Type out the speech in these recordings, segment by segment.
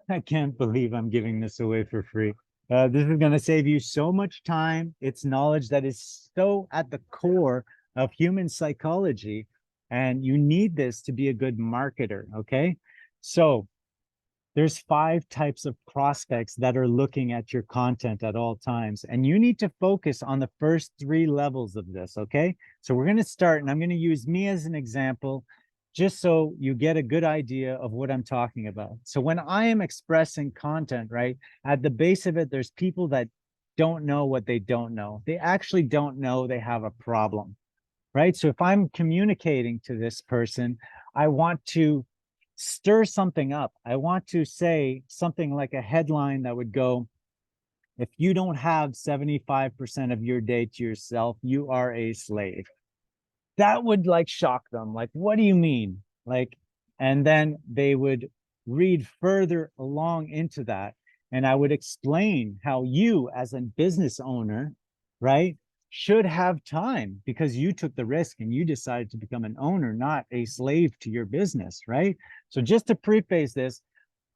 I can't believe I'm giving this away for free. This is going to save you so much time. It's knowledge that is so at the core of human psychology, and you need this to be a good marketer. Okay. So there's 5 types of prospects that are looking at your content at all times, and you need to focus on the first 3 levels of this. Okay. So we're going to start, and I'm going to use me as an example just so you get a good idea of what I'm talking about. So when I am expressing content, right, at the base of it, there's people that don't know what they don't know. They actually don't know they have a problem, right? So if I'm communicating to this person, I want to stir something up. I want to say something like a headline that would go, if you don't have 75% of your day to yourself, you are a slave. That would like shock them. Like, what do you mean? Like, and then they would read further along into that. And I would explain how you, as a business owner, right, should have time because you took the risk and you decided to become an owner, not a slave to your business, right? So just to preface this,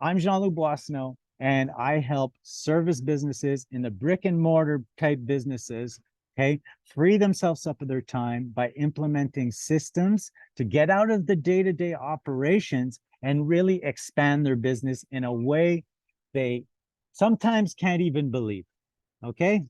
I'm Jean-Luc Boissonneau, and I help service businesses in the brick and mortar type businesses, okay, free themselves up of their time by implementing systems to get out of the day-to-day operations and really expand their business in a way they sometimes can't even believe, okay?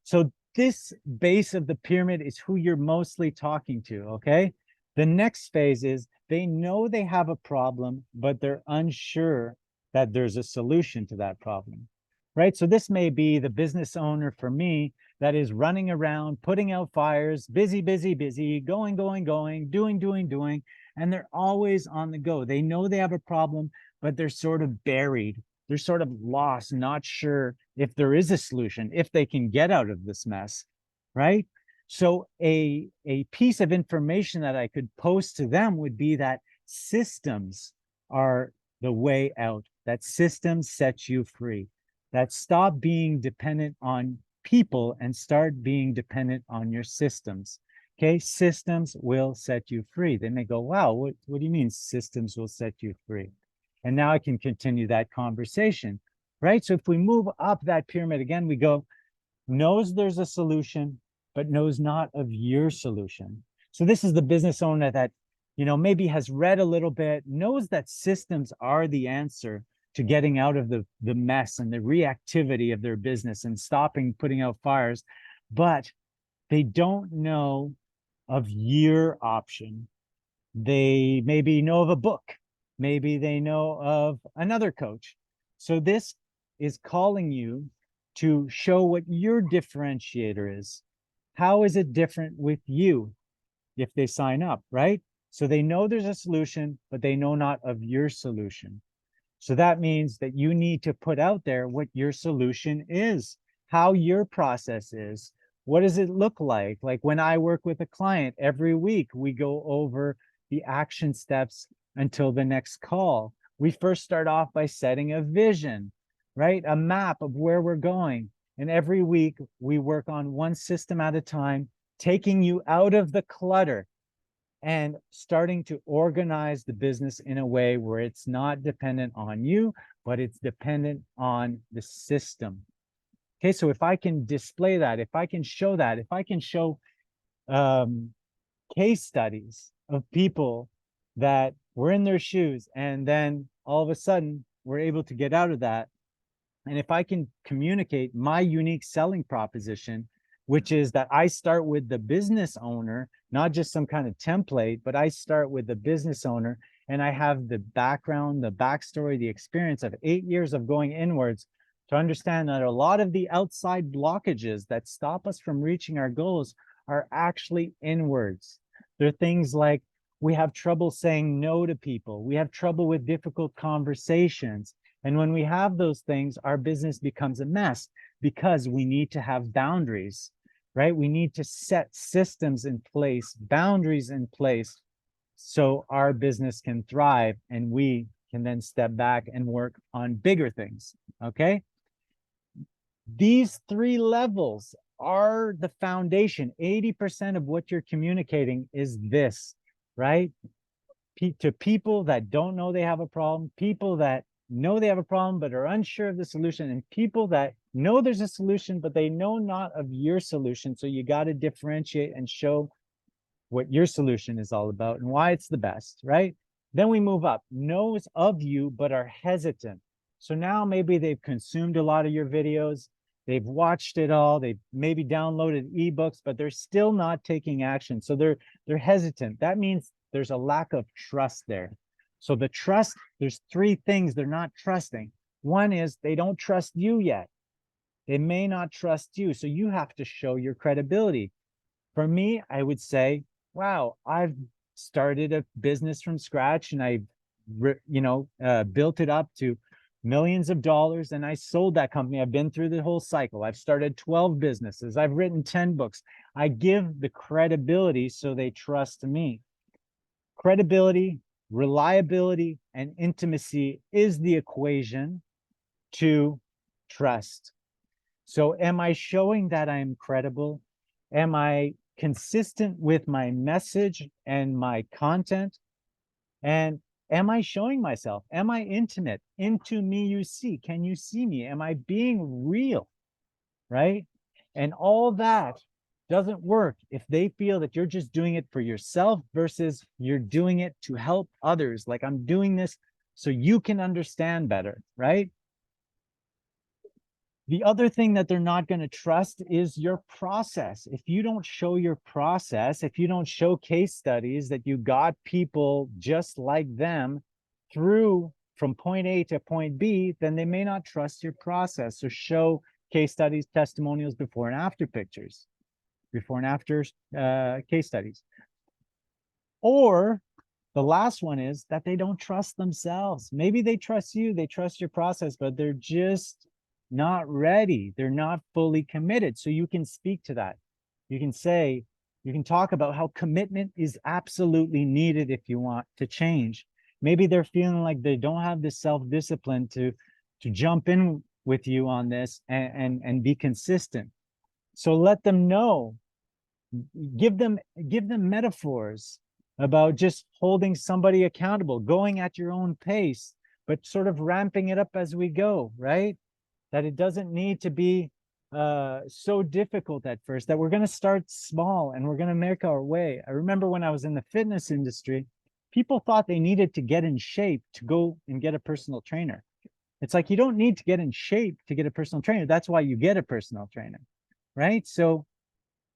So this base of the pyramid is who you're mostly talking to, okay? The next phase is they know they have a problem, but they're unsure that there's a solution to that problem, right? So this may be the business owner for me that is running around, putting out fires, busy, busy, busy, going, going, going, doing, doing, doing, and they're always on the go. They know they have a problem, but they're sort of buried. They're sort of lost, not sure if there is a solution, if they can get out of this mess, right? So a piece of information that I could post to them would be that systems are the way out, that systems set you free, that stop being dependent on people and start being dependent on your systems. Okay, systems will set you free. They may go, wow, what do you mean systems will set you free? And now I can continue that conversation, right? So if we move up that pyramid again, we go, knows there's a solution, but knows not of your solution. So this is the business owner that, maybe has read a little bit, knows that systems are the answer to getting out of the mess and the reactivity of their business and stopping putting out fires, but they don't know of your option. They maybe know of a book. Maybe they know of another coach. So this is calling you to show what your differentiator is. How is it different with you if they sign up, right? So they know there's a solution, but they know not of your solution. So that means that you need to put out there what your solution is, how your process is. What does it look like? Like when I work with a client every week, we go over the action steps until the next call. We first start off by setting a vision, right? A map of where we're going. And every week we work on one system at a time, taking you out of the clutter and starting to organize the business in a way where it's not dependent on you, but it's dependent on the system. Okay, so if I can display that, if I can show that, if I can show um, case studies of people that were in their shoes and then all of a sudden we're able to get out of that, and if I can communicate my unique selling proposition, which is that I start with the business owner, not just some kind of template, but I start with the business owner and I have the background, the backstory, the experience of 8 years of going inwards to understand that a lot of the outside blockages that stop us from reaching our goals are actually inwards. They're things like we have trouble saying no to people. We have trouble with difficult conversations. And when we have those things, our business becomes a mess because we need to have boundaries, right? We need to set systems in place, boundaries in place, so our business can thrive and we can then step back and work on bigger things, okay? These 3 levels are the foundation. 80% of what you're communicating is this, right? to people that don't know they have a problem, people that know they have a problem but are unsure of the solution, and people that know there's a solution but they know not of your solution. So you got to differentiate and show what your solution is all about and why it's the best, right? Then we move up, knows of you but are hesitant. So now maybe they've consumed a lot of your videos, they've watched it all, they've maybe downloaded ebooks, but they're still not taking action. So they're hesitant. That means there's a lack of trust there. So the trust, there's three things they're not trusting. One is they don't trust you yet. They may not trust you. So you have to show your credibility. For me, I would say, wow, I've started a business from scratch and I, built it up to millions of dollars and I sold that company. I've been through the whole cycle. I've started 12 businesses. I've written 10 books. I give the credibility so they trust me. Credibility, reliability, and intimacy is the equation to trust. So am I showing that I'm credible? Am I consistent with my message and my content? And am I showing myself? Am I intimate? Into me you see. Can you see me? Am I being real? Right? And all that doesn't work if they feel that you're just doing it for yourself versus you're doing it to help others. Like, I'm doing this so you can understand better, right? The other thing that they're not going to trust is your process. If you don't show your process, if you don't show case studies that you got people just like them through from point A to point B, then they may not trust your process. So show case studies, testimonials, before and after pictures, before and after case studies. Or the last one is that they don't trust themselves. Maybe they trust you, they trust your process, but they're just not ready. They're not fully committed. So you can speak to that. You can say, you can talk about how commitment is absolutely needed if you want to change. Maybe they're feeling like they don't have the self-discipline to jump in with you on this and be consistent. So let them know, give them metaphors about just holding somebody accountable, going at your own pace, but sort of ramping it up as we go, right? That it doesn't need to be so difficult at first, that we're going to start small and we're going to make our way. I remember when I was in the fitness industry, people thought they needed to get in shape to go and get a personal trainer. It's like, you don't need to get in shape to get a personal trainer. That's why you get a personal trainer, right? So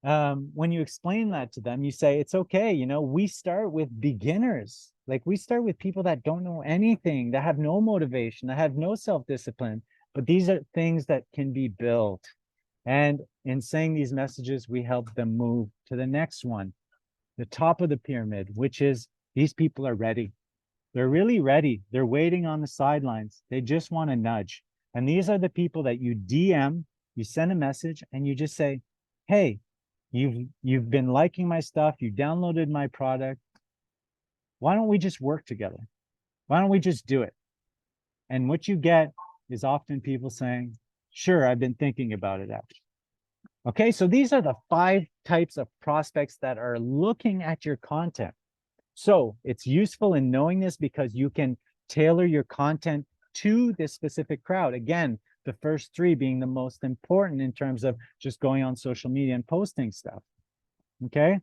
when you explain that to them, you say, it's okay, we start with beginners. Like, we start with people that don't know anything, that have no motivation, that have no self-discipline. But these are things that can be built. And in saying these messages, we help them move to the next one, the top of the pyramid, which is, these people are ready. They're really ready. They're waiting on the sidelines. They just want a nudge. And these are the people that you DM, you send a message, and you just say, hey, you've been liking my stuff. You downloaded my product. Why don't we just work together? Why don't we just do it? And what you get is often people saying, sure, I've been thinking about it actually. Okay, so these are the 5 types of prospects that are looking at your content. So it's useful in knowing this because you can tailor your content to this specific crowd. Again, the first 3 being the most important in terms of just going on social media and posting stuff. Okay,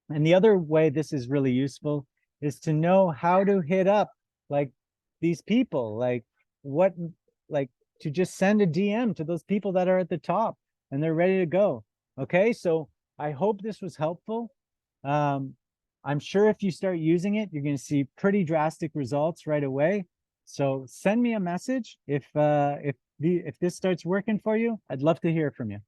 and the other way this is really useful is to know how to hit up like these people, like to just send a DM to those people that are at the top and they're ready to go. Okay, so I hope this was helpful. I'm sure if you start using it, you're going to see pretty drastic results right away. So send me a message if this starts working for you. I'd love to hear from you.